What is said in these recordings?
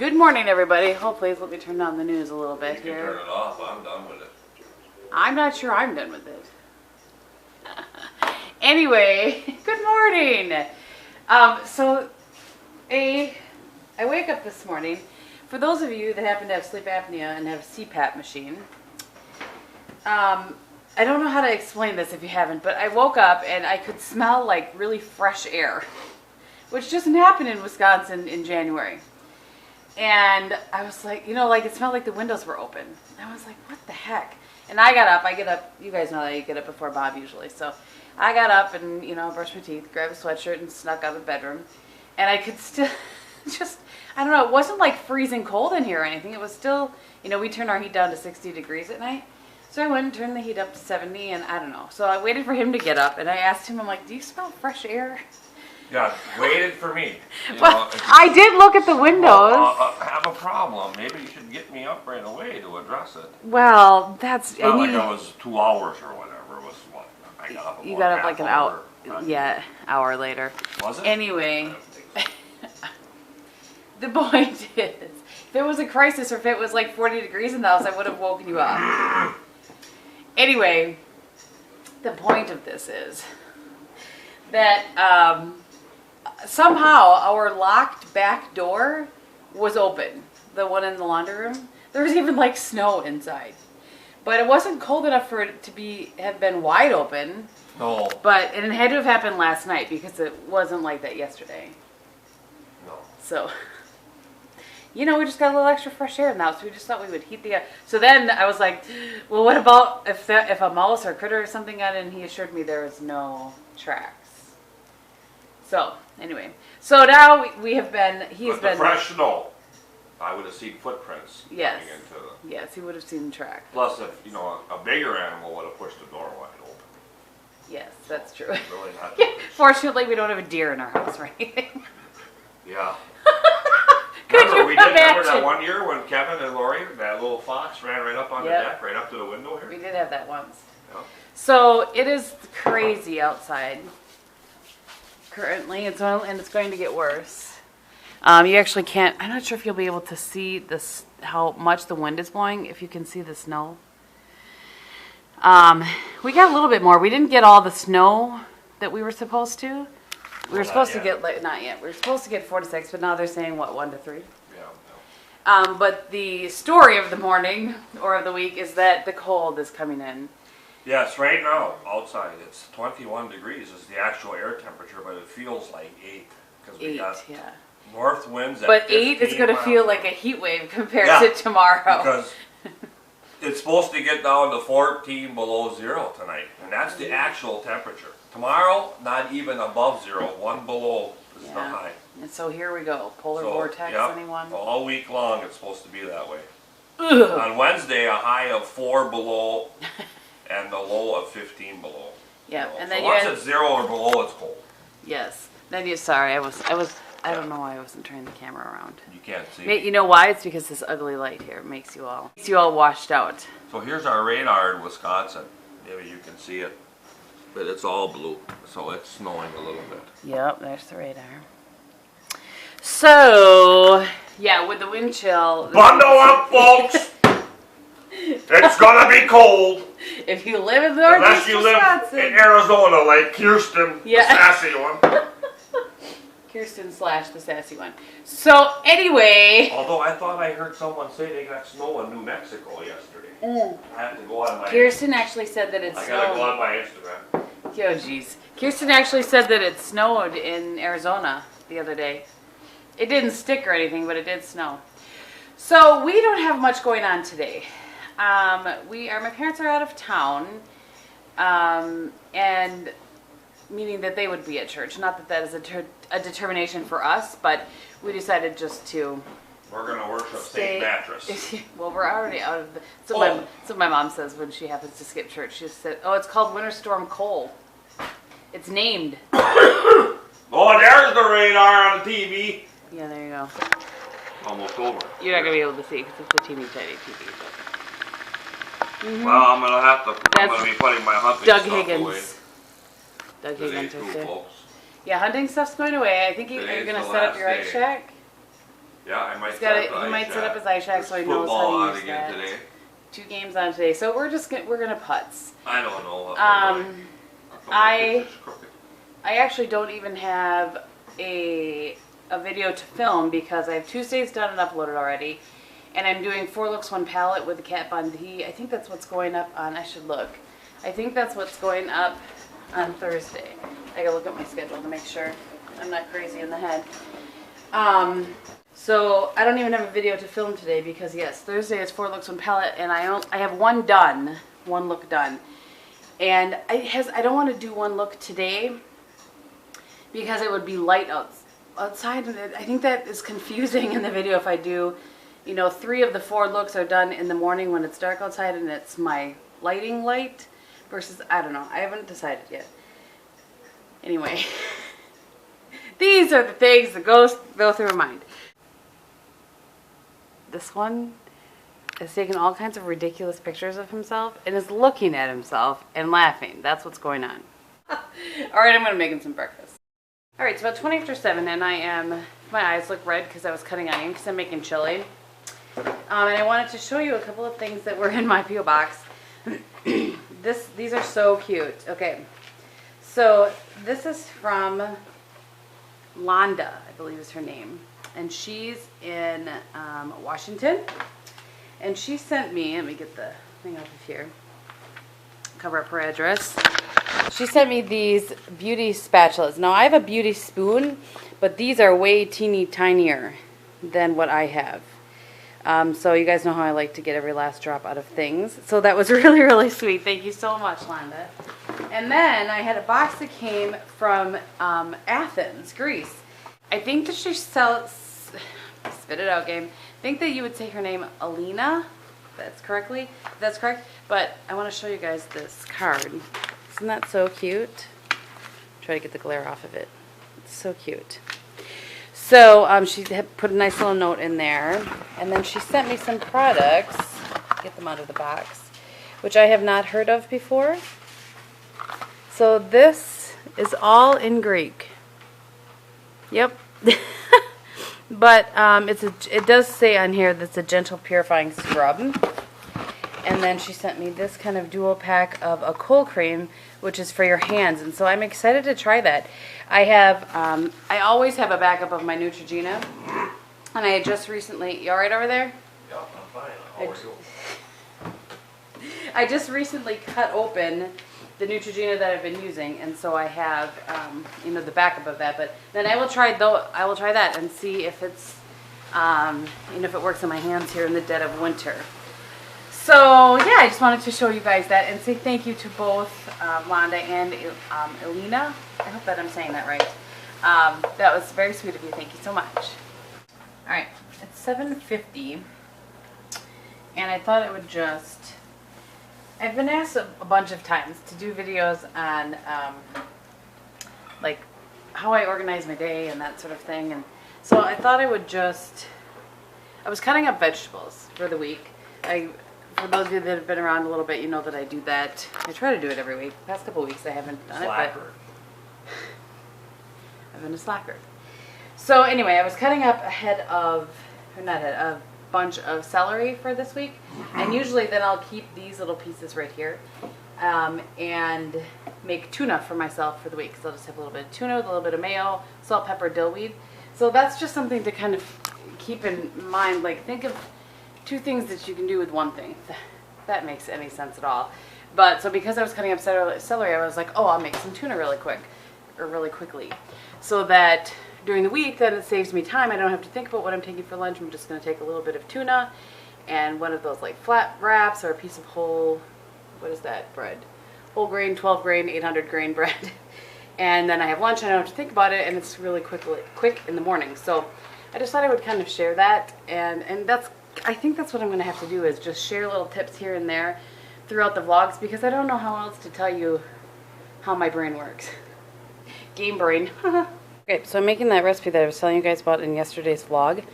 Good morning, everybody. Hopefully, let me turn down the news a little bit You here. can turn it off. I'm done with it. I'm not sure I'm done with it. Anyway, good morning. I wake up this morning. For those of you that happen to have sleep apnea and have a CPAP machine, I don't know how to explain this if you haven't, but I woke up and I could smell like really fresh air, which doesn't happen in Wisconsin in January. And I was like, like it smelled like the windows were open. I was like, what the heck? And I get up, you guys know that I get up before Bob usually. So I got up and, brushed my teeth, grabbed a sweatshirt and snuck out of the bedroom. And I could still I don't know, it wasn't like freezing cold in here or anything. It was still, we turn our heat down to 60 degrees at night. So I went and turned the heat up to 70 and I don't know. So I waited for him to get up and I asked him, I'm like, do you smell fresh air? Yeah, waited for me. Well, I did look at the windows. I have a problem. Maybe you should get me up right away to address it. Well, that's... It's not like it was 2 hours or whatever. It was what? I got up You got up like an hour. Right? Yeah, hour later. Was it? Anyway, the point is, if it was a crisis or if it was like 40 degrees in the house, I would have woken you up. Anyway, the point of this is that somehow our locked back door was open, the one in the laundry room. There was even like snow inside, but it wasn't cold enough for it to have been wide open. No. And it had to have happened last night because it wasn't like that yesterday. No. So, we just got a little extra fresh air now, so we just thought we would heat the air. So then I was like, well, what about if a mouse or a critter or something got in? He assured me there was no tracks. So, anyway. So now he has been... The fresh snow, I would have seen footprints Yes. coming into the... Yes, he would have seen the track. Plus, if, a bigger animal would have pushed the door wide open. Yes, that's true. Really not Fortunately, we don't have a deer in our house or anything. Yeah. Could remember, you remember that imagine? one year when Kevin and Lori, that little fox, ran right up on the deck, right up to the window here? We did have that once. Yeah. So it is crazy outside currently, and it's going to get worse. You actually can't. I'm not sure if you'll be able to see this, how much the wind is blowing. If you can see the snow. We got a little bit more. We didn't get all the snow that we were supposed to. We were supposed to get, not yet. We were supposed to get 4 to 6, but now they're saying, 1 to 3? Yeah. But the story of the morning, or of the week, is that the cold is coming in. Yes, right now, outside, it's 21 degrees is the actual air temperature, but it feels like 8. Because we got north winds at But 8 is going to feel like a heat wave compared to tomorrow. Because it's supposed to get down to 14 below 0 tonight, and that's the actual temperature. Tomorrow, not even above 0, 1 below is the high. And so here we go. Polar vortex, anyone? All week long, it's supposed to be that way. Ugh. On Wednesday, a high of 4 below and a low of 15 below. Yeah, and so then once it's 0 or below, it's cold. Yes. Then I don't know why I wasn't turning the camera around. You can't see. You know why? It's because this ugly light here makes you all washed out. So here's our radar in Wisconsin. Maybe you can see it. But it's all blue, so it's snowing a little bit. Yep, there's the radar. So, with the wind chill... Bundle up, folks! It's gonna be cold! If you live in Northeast Wisconsin... Unless you live in Arizona like Kirsten, the sassy one. Kirsten / the sassy one. So, anyway... Although I thought I heard someone say they got snow in New Mexico yesterday. I have to go on my... Kirsten actually said that it snowed. I gotta go on my Instagram. Oh, jeez. Kirsten actually said that it snowed in Arizona the other day. It didn't stick or anything, but it did snow. So, we don't have much going on today. My parents are out of town, and meaning that they would be at church. Not that is a determination for us, but we decided just to... We're going to worship St. Mattress. Well, we're already out of the... So my mom says when she happens to skip church, she said, it's called Winter Storm Cole. It's named. Oh, there's the radar on the TV. Yeah, there you go. Almost over. You're not going to be able to see because it's a teeny tiny TV. But... Well, I'm going to be putting my hunting Doug stuff Higgins. away. Doug Higgins. Folks. Yeah, hunting stuff's going away. I think you're going to set up your ice shack. Yeah, I might He might set up his eye shack so he knows football how on to use again that. today. 2 games on today, so we're gonna putz. I don't know what we're doing. I actually don't even have a video to film because I have Tuesdays done and uploaded already, and I'm doing 4 looks 1 palette with the Kat Von D. I think that's what's going up on. I should look. I think that's what's going up on Thursday. I gotta look at my schedule to make sure I'm not crazy in the head. So I don't even have a video to film today because yes, Thursday is 4 looks 1 palette, and I have one look done, and I don't want to do 1 look today because it would be light outside, and I think that is confusing in the video if I do, 3 of the 4 looks are done in the morning when it's dark outside and it's my lighting light versus, I don't know, I haven't decided yet. Anyway, these are the things that go through my mind. This one is taking all kinds of ridiculous pictures of himself and is looking at himself and laughing. That's what's going on. Alright, I'm going to make him some breakfast. Alright, it's about 20 after 7 and my eyes look red because I was cutting onion because I'm making chili. And I wanted to show you a couple of things that were in my P.O. box. These are so cute. Okay, so this is from Londa, I believe is her name. And she's in Washington. And she sent me, let me get the thing off of here, cover up her address. She sent me these beauty spatulas. Now I have a beauty spoon, but these are way teeny tinier than what I have. So you guys know how I like to get every last drop out of things. So that was really, really sweet. Thank you so much, Londa. And then I had a box that came from Athens, Greece. I think that she sells, spit it out game. I think that you would say her name Alina, that's correct. But I want to show you guys this card. Isn't that so cute? Try to get the glare off of it. It's so cute. So she had put a nice little note in there, and then she sent me some products. Get them out of the box, which I have not heard of before. So this is all in Greek. Yep. But it does say on here that it's a gentle purifying scrub. And then she sent me this kind of dual pack of a cold cream, which is for your hands. And so I'm excited to try that. I always have a backup of my Neutrogena. And I had just recently, you all right over there? Yeah, I'm fine. How are you? I just recently cut open the Neutrogena that I've been using, and so I have, the backup of that. But then I will try that and see if it's, if it works on my hands here in the dead of winter. So yeah, I just wanted to show you guys that and say thank you to both Londa and Elena. I hope that I'm saying that right. That was very sweet of you. Thank you so much. All right, it's 7:50, and I thought it would just. I've been asked a bunch of times to do videos on like how I organize my day and that sort of thing, and so I thought I would I was cutting up vegetables for the week. For those of you that have been around a little bit, you know that I do that. I try to do it every week. The past couple of weeks I haven't done it, but I've been a slacker. So anyway, I was cutting up a bunch of celery for this week, and usually then I'll keep these little pieces right here and make tuna for myself for the week, because I'll just have a little bit of tuna with a little bit of mayo, salt, pepper, dill weed. So that's just something to kind of keep in mind. Like, think of 2 things that you can do with 1 thing. If that makes any sense at all. But so because I was cutting up celery, I was like, oh, I'll make some tuna really quickly, so that during the week, then it saves me time. I don't have to think about what I'm taking for lunch. I'm just going to take a little bit of tuna and one of those like flat wraps or a piece of whole, what is that, bread? Whole grain, 12 grain, 800 grain bread. And then I have lunch and I don't have to think about it, and it's really quick in the morning. So I just thought I would kind of share that, and I think that's what I'm going to have to do, is just share little tips here and there throughout the vlogs, because I don't know how else to tell you how my brain works. Game brain. Okay, so I'm making that recipe that I was telling you guys about in yesterday's vlog,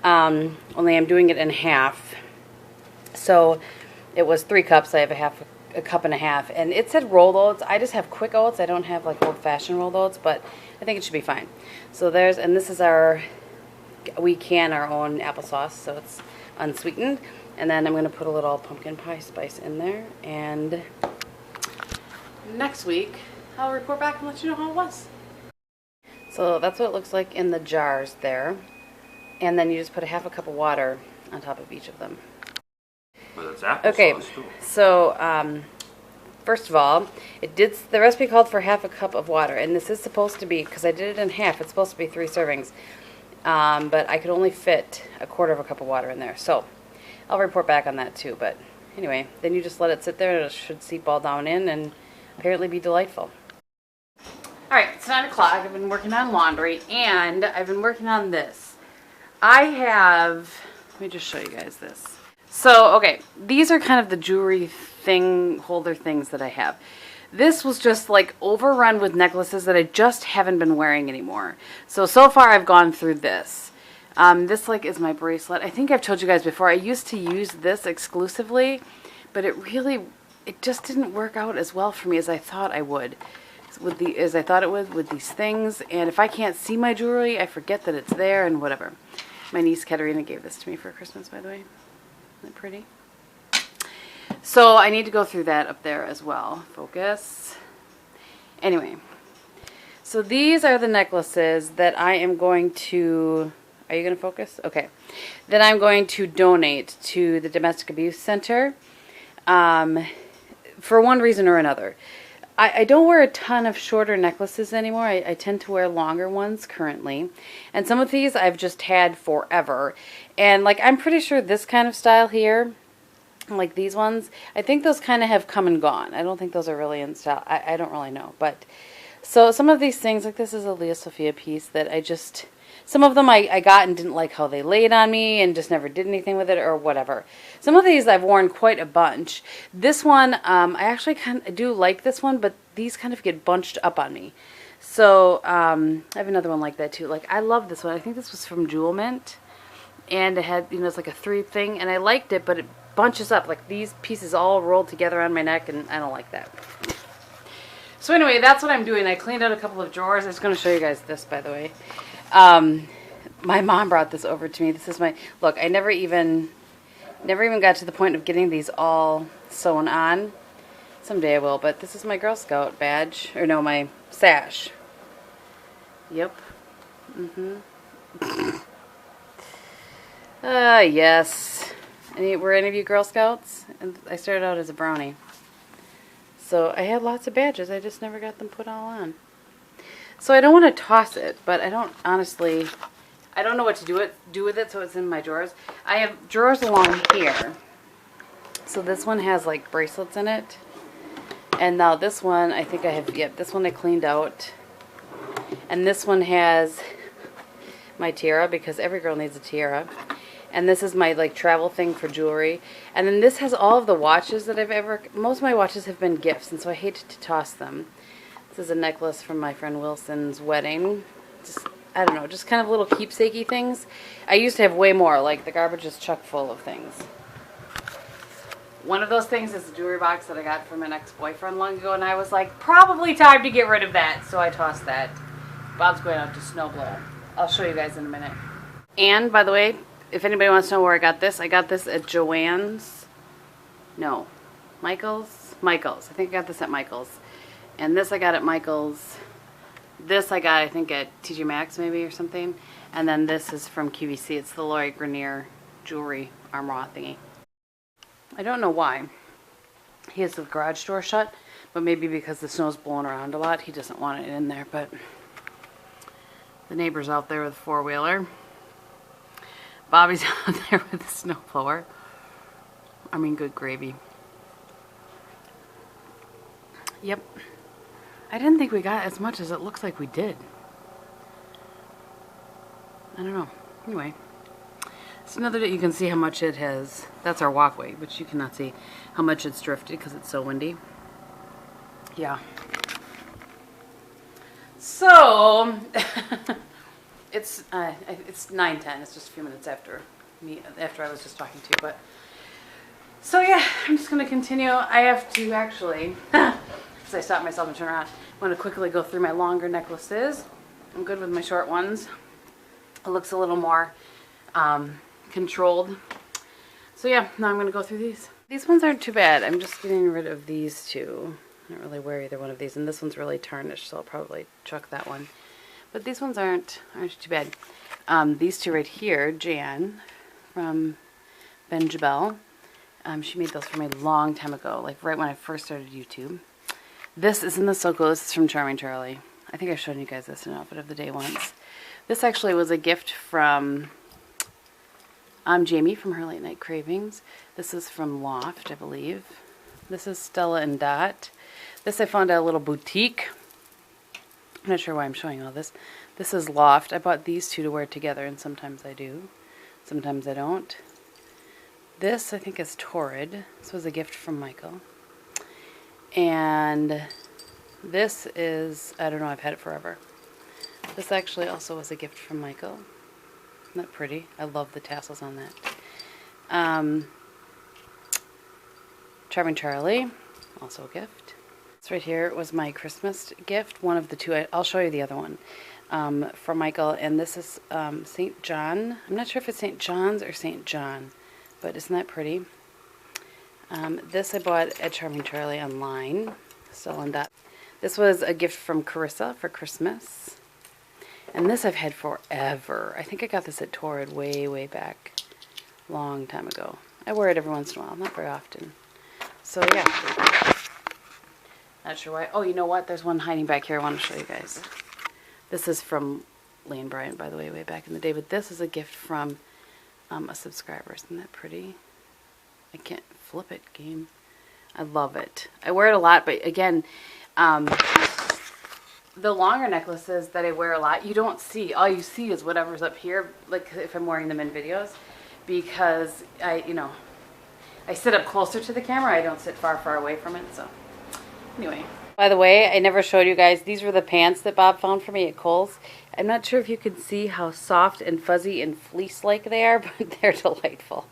only I'm doing it in half. So it was 3 cups, I have a cup and a half, and it said rolled oats. I just have quick oats. I don't have like old-fashioned rolled oats, but I think it should be fine. So and this is our we can our own applesauce, so it's unsweetened. And then I'm going to put a little pumpkin pie spice in there. And next week, I'll report back and let you know how it was. So that's what it looks like in the jars there. And then you just put a half a cup of water on top of each of them. But it's applesauce Okay, too. so first of all, the recipe called for half a cup of water, and this is supposed to be, because I did it in half, it's supposed to be 3 servings. But I could only fit a quarter of a cup of water in there. So I'll report back on that too. But anyway, then you just let it sit there and it should seep all down in and apparently be delightful. Alright, it's 9 o'clock. I've been working on laundry and I've been working on this. Let me just show you guys this. So, okay, these are kind of the jewelry holder things that I have. This was just like overrun with necklaces that I just haven't been wearing anymore. So far I've gone through this. This like is my bracelet. I think I've told you guys before, I used to use this exclusively, but it just didn't work out as well for me as I thought I would. As I thought it would with these things. And if I can't see my jewelry, I forget that it's there and whatever. My niece Katerina gave this to me for Christmas, by the way. Isn't it pretty? So I need to go through that up there as well. Focus. Anyway, so these are the necklaces that I am going to, are you going to focus? Okay. That I'm going to donate to the Domestic Abuse Center for one reason or another. I don't wear a ton of shorter necklaces anymore. I tend to wear longer ones currently. And some of these I've just had forever. And like I'm pretty sure this kind of style here, like these ones, I think those kind of have come and gone. I don't think those are really in style. I don't really know. But so some of these things, like this is a Leah Sophia piece that some of them I got and didn't like how they laid on me and just never did anything with it or whatever. Some of these I've worn quite a bunch. This one, I actually kind of do like this one, but these kind of get bunched up on me. So I have another one like that too. Like I love this one. I think this was from Jewel Mint. And it had, it's like a 3 thing. And I liked it, but it bunches up. Like these pieces all rolled together on my neck and I don't like that. So anyway, that's what I'm doing. I cleaned out a couple of drawers. I was going to show you guys this, by the way. My mom brought this over to me. This is look, I never even got to the point of getting these all sewn on. Someday I will, but this is my Girl Scout badge, or no, my sash. Yep. Yes. Were any of you Girl Scouts? And I started out as a brownie. So I had lots of badges, I just never got them put all on. So I don't want to toss it, but I don't know what to do with it, so it's in my drawers. I have drawers along here. So this one has like bracelets in it. And now this one, I think I have, this one I cleaned out. And this one has my tiara, because every girl needs a tiara. And this is my like travel thing for jewelry. And then this has all of the watches that most of my watches have been gifts, and so I hate to toss them. This is a necklace from my friend Wilson's wedding. I don't know, just kind of little keepsakey things. I used to have way more, like the garbage is chock full of things. One of those things is the jewelry box that I got from an ex-boyfriend long ago, and I was like, probably time to get rid of that, so I tossed that. Bob's going out to snowblow. I'll show you guys in a minute. And, by the way, if anybody wants to know where I got this at Joann's. No, Michael's? Michael's. I think I got this at Michael's. And this I got at Michael's. This I got, I think, at TJ Maxx maybe or something. And then this is from QVC. It's the Lloyd Grenier jewelry armor thingy. I don't know why. He has the garage door shut, but maybe because the snow's blowing around a lot, he doesn't want it in there. But the neighbor's out there with a 4-wheeler. Bobby's out there with a snowblower. I mean, good gravy. Yep. I didn't think we got as much as it looks like we did. I don't know. Anyway. It's another that you can see how much it has. That's our walkway, which you cannot see how much it's drifted because it's so windy. Yeah. So, it's 9:10. It's just a few minutes after I was just talking to you. But so yeah, I'm just gonna continue. I have to actually, as I stop myself and turn around, I'm gonna quickly go through my longer necklaces. I'm good with my short ones. It looks a little more controlled. So yeah, now I'm going to go through these. These ones aren't too bad. I'm just getting rid of these two. I don't really wear either one of these, and this one's really tarnished, so I'll probably chuck that one. But these ones aren't too bad. These two right here, Jan from Ben Jabel. She made those for me a long time ago, like right when I first started YouTube. This isn't this so cool. This is from Charming Charlie. I think I've shown you guys this in Outfit of the Day once. This actually was a gift from Jamie from her Late Night Cravings. This is from Loft, I believe. This is Stella and Dot. This I found at a little boutique. I'm not sure why I'm showing all this. This is Loft. I bought these two to wear together, and sometimes I do. Sometimes I don't. This, I think, is Torrid. This was a gift from Michael. And this is, I don't know, I've had it forever. This actually also was a gift from Michael. Isn't that pretty? I love the tassels on that. Charming Charlie, also a gift. This right here was my Christmas gift. One of the two. I'll show you the other one from Michael. And this is St. John. I'm not sure if it's St. John's or St. John, but isn't that pretty? This I bought at Charming Charlie online. Still on that. This was a gift from Carissa for Christmas. And this I've had forever. I think I got this at Torrid way, way back. Long time ago. I wear it every once in a while. Not very often. So yeah. Not sure why. Oh, you know what? There's one hiding back here I want to show you guys. This is from Lane Bryant, by the way, way back in the day. But this is a gift from a subscriber. Isn't that pretty? I can't flip it, game. I love it. I wear it a lot, but again, the longer necklaces that I wear a lot, you don't see. All you see is whatever's up here, like if I'm wearing them in videos, because I sit up closer to the camera. I don't sit far, far away from it, so anyway. By the way, I never showed you guys, these were the pants that Bob found for me at Kohl's. I'm not sure if you can see how soft and fuzzy and fleece-like they are, but they're delightful.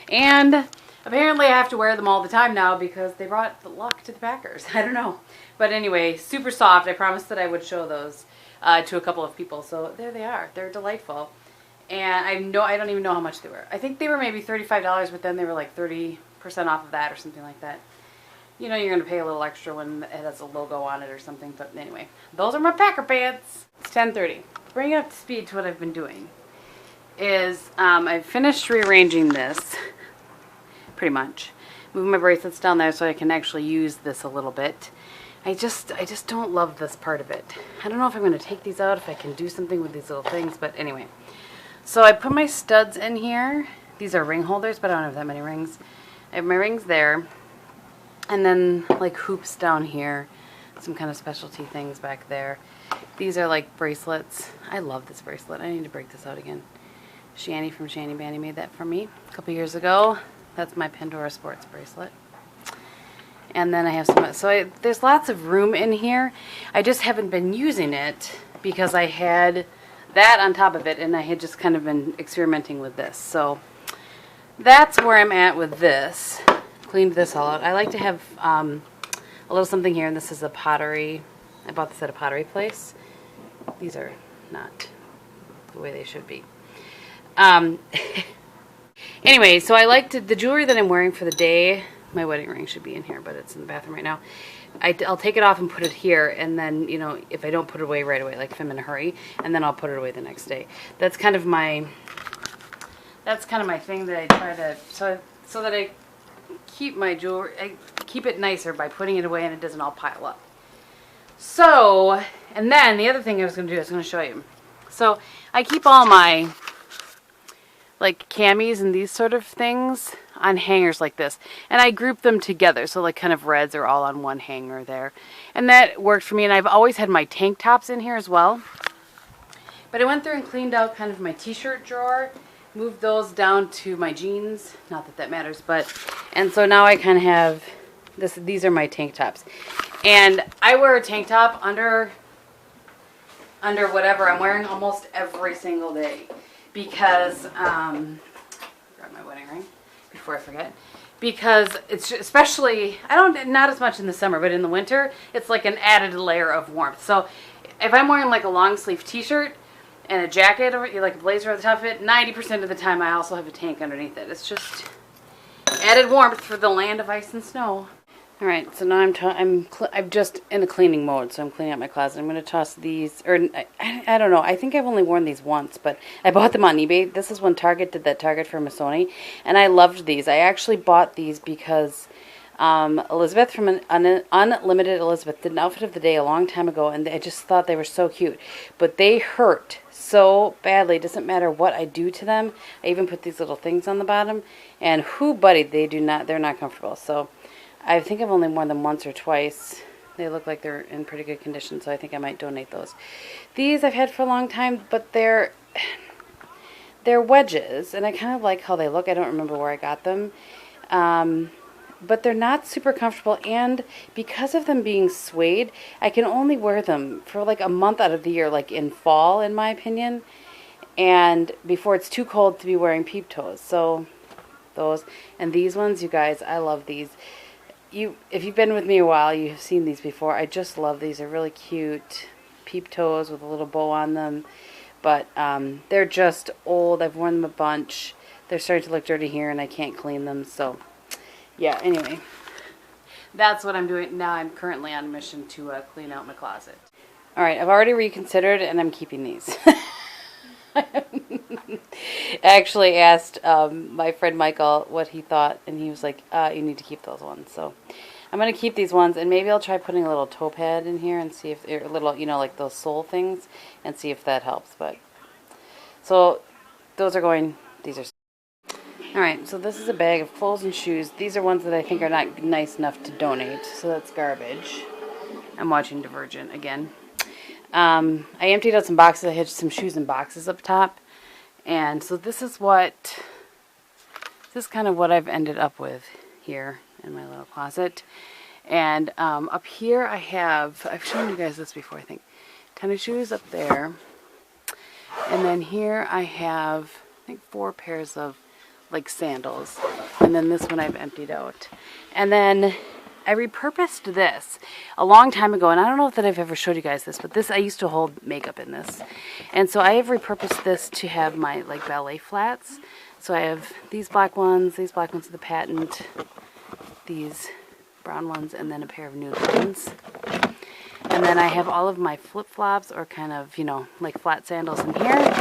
And apparently I have to wear them all the time now because they brought the luck to the Packers. I don't know. But anyway, super soft. I promised that I would show those to a couple of people. So there they are. They're delightful. And I don't even know how much they were. I think they were maybe $35, but then they were like 30% off of that or something like that. You know, you're going to pay a little extra when it has a logo on it or something. But anyway, those are my Packer pants. It's 10:30. Bringing it up to speed to what I've been doing is I've finished rearranging this. Pretty much. Moving my bracelets down there so I can actually use this a little bit. I just don't love this part of it. I don't know if I'm going to take these out, if I can do something with these little things, but anyway. So I put my studs in here. These are ring holders, but I don't have that many rings. I have my rings there. And then like hoops down here. Some kind of specialty things back there. These are like bracelets. I love this bracelet. I need to break this out again. Shani from Shani Banny made that for me a couple years ago. That's my Pandora Sports bracelet. And then I have some, so there's lots of room in here. I just haven't been using it because I had that on top of it and I had just kind of been experimenting with this. So that's where I'm at with this. Cleaned this all out. I like to have a little something here, and this is a pottery. I bought this at a pottery place. These are not the way they should be. Anyway, so I liked the jewelry that I'm wearing for the day. My wedding ring should be in here, but it's in the bathroom right now. I'll take it off and put it here, and then, you know, if I don't put it away right away, like if I'm in a hurry, and then I'll put it away the next day. That's kind of my thing that I try to, so that I keep my jewelry, I keep it nicer by putting it away and it doesn't all pile up. So, and then the other thing I was going to do, I was going to show you. So, I keep all my like camis and these sort of things on hangers like this, and I group them together, so like kind of reds are all on one hanger there, and that worked for me. And I've always had my tank tops in here as well, but I went through and cleaned out kind of my t-shirt drawer, moved those down to my jeans, not that that matters, but, and so now I kind of have this, these are my tank tops, and I wear a tank top under whatever I'm wearing almost every single day. Because, grab my wedding ring before I forget. Because it's especially, not as much in the summer, but in the winter, it's like an added layer of warmth. So if I'm wearing like a long sleeve t-shirt, and a jacket, or like a blazer over the top of it. 90% of the time I also have a tank underneath it. It's just added warmth for the land of ice and snow. All right, so now I'm just in a cleaning mode, so I'm cleaning out my closet. I'm going to toss these, or I don't know. I think I've only worn these once, but I bought them on eBay. This is when Target did that Target for Sony, and I loved these. I actually bought these because Elizabeth from Unlimited Elizabeth did an outfit of the day a long time ago, and I just thought they were so cute. But they hurt so badly. It doesn't matter what I do to them. I even put these little things on the bottom, and buddy, they're not comfortable. So I think I've only worn them once or twice. They look like they're in pretty good condition, so I think I might donate those. These I've had for a long time, but they're wedges, and I kind of like how they look. I don't remember where I got them. But they're not super comfortable, and because of them being suede, I can only wear them for like a month out of the year, like in fall, in my opinion, and before it's too cold to be wearing peep toes. So those, and these ones, you guys, I love these. If you've been with me a while, you have seen these before. I just love these. They're really cute. Peep toes with a little bow on them. But they're just old. I've worn them a bunch. They're starting to look dirty here, and I can't clean them. So, yeah, anyway. That's what I'm doing. Now I'm currently on a mission to clean out my closet. All right, I've already reconsidered, and I'm keeping these. I actually asked my friend Michael what he thought, and he was like, you need to keep those ones. So I'm going to keep these ones, and maybe I'll try putting a little toe pad in here and see if they're a little, like those sole things, and see if that helps. But so those are going, these are. All right, so this is a bag of clothes and shoes. These are ones that I think are not nice enough to donate, so that's garbage. I'm watching Divergent again. I emptied out some boxes. I had some shoes and boxes up top. And so this is kind of what I've ended up with here in my little closet. And up here I've shown you guys this before, I think. Tennis shoes up there. And then here I have, I think, 4 pairs of like sandals. And then this one I've emptied out. And then I repurposed this a long time ago, and I don't know if that I've ever showed you guys this, but this, I used to hold makeup in this. And so I have repurposed this to have my like ballet flats. So I have these black ones are the patent, these brown ones, and then a pair of nude ones. And then I have all of my flip-flops, or kind of, like flat sandals in here.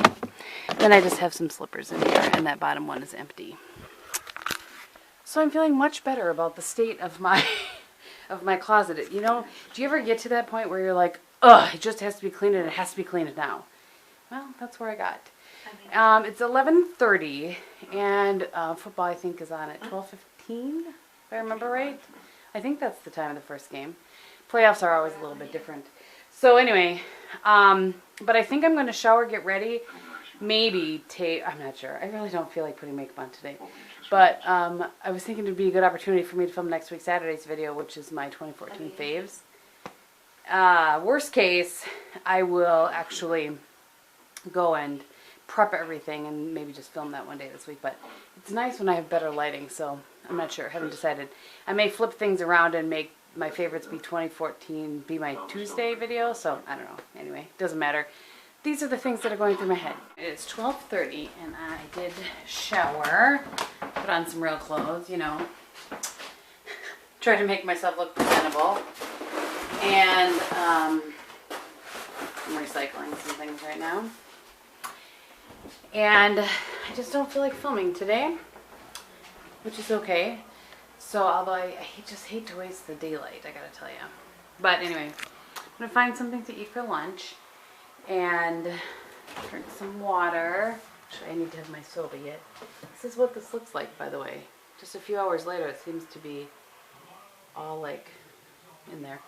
Then I just have some slippers in here, and that bottom one is empty. So I'm feeling much better about the state of my closet. Do you ever get to that point where you're like, ugh, it just has to be cleaned, and it has to be cleaned now? Well, that's where I got. It's 11:30, and football, I think, is on at 12:15, if I remember right. I think that's the time of the first game. Playoffs are always a little bit different. So anyway, but I think I'm going to shower, get ready, maybe tape. I'm not sure. I really don't feel like putting makeup on today. But I was thinking it would be a good opportunity for me to film next week Saturday's video, which is my 2014 faves. Worst case, I will actually go and prep everything and maybe just film that one day this week. But it's nice when I have better lighting, so I'm not sure. I haven't decided. I may flip things around and make my favorites be 2014 be my Tuesday video, so I don't know. Anyway, doesn't matter. These are the things that are going through my head. It's 12:30, and I did shower, put on some real clothes, try to make myself look presentable, and I'm recycling some things right now. And I just don't feel like filming today, which is okay. So, although I just hate to waste the daylight, I gotta tell you. But anyway, I'm gonna find something to eat for lunch and drink some water. Actually, I need to have my soda yet. This is what this looks like, by the way. Just a few hours later, it seems to be all like in there.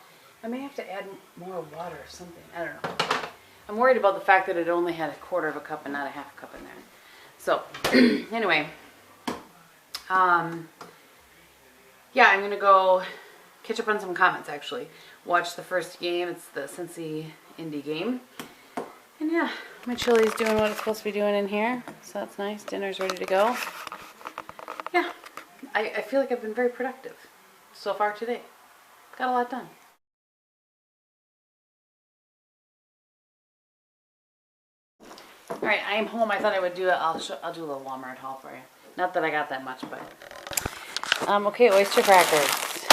I may have to add more water or something. I don't know. I'm worried about the fact that it only had a quarter of a cup and not a half a cup in there. So, anyway, yeah, I'm gonna go catch up on some comments, actually. Watch the first game. It's the Cincy Indy game. And yeah, my chili is doing what it's supposed to be doing in here. So that's nice. Dinner's ready to go. Yeah, I feel like I've been very productive so far today. Got a lot done. All right, I am home. I thought I would do it. I'll do a little Walmart haul for you. Not that I got that much, but okay, oyster crackers.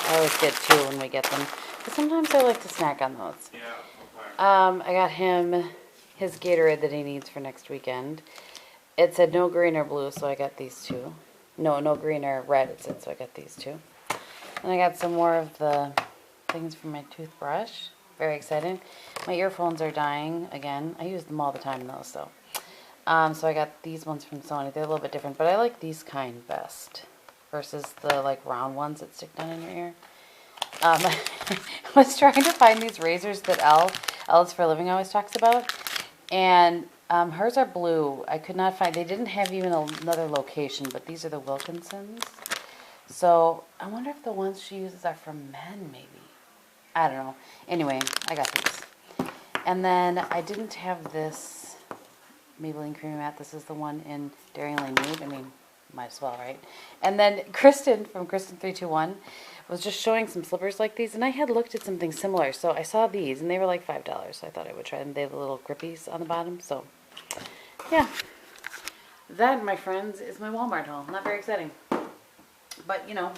I always get 2 when we get them, but sometimes I like to snack on those. Yeah. I got him his Gatorade that he needs for next weekend. It said no green or blue, so I got these 2. No green or red, it said, so I got these 2. And I got some more of the things for my toothbrush. Very exciting. My earphones are dying again. I use them all the time though, so. So I got these ones from Sony. They're a little bit different, but I like these kind best versus the like round ones that stick down in your ear. I was trying to find these razors that Alice for a Living always talks about, and hers are blue. I could not find. They didn't have even another location, but these are the Wilkinsons. So I wonder if the ones she uses are for men, maybe. I don't know. Anyway, I got these. And then I didn't have this Maybelline Creamy Matte. This is the one in Daringly Nude. I mean, might as well, right? And then Kristin from Kristin321 was just showing some slippers like these, and I had looked at something similar. So I saw these, and they were like $5. So I thought I would try them. They have the little grippies on the bottom. So, yeah. That, my friends, is my Walmart haul. Not very exciting. But, you know,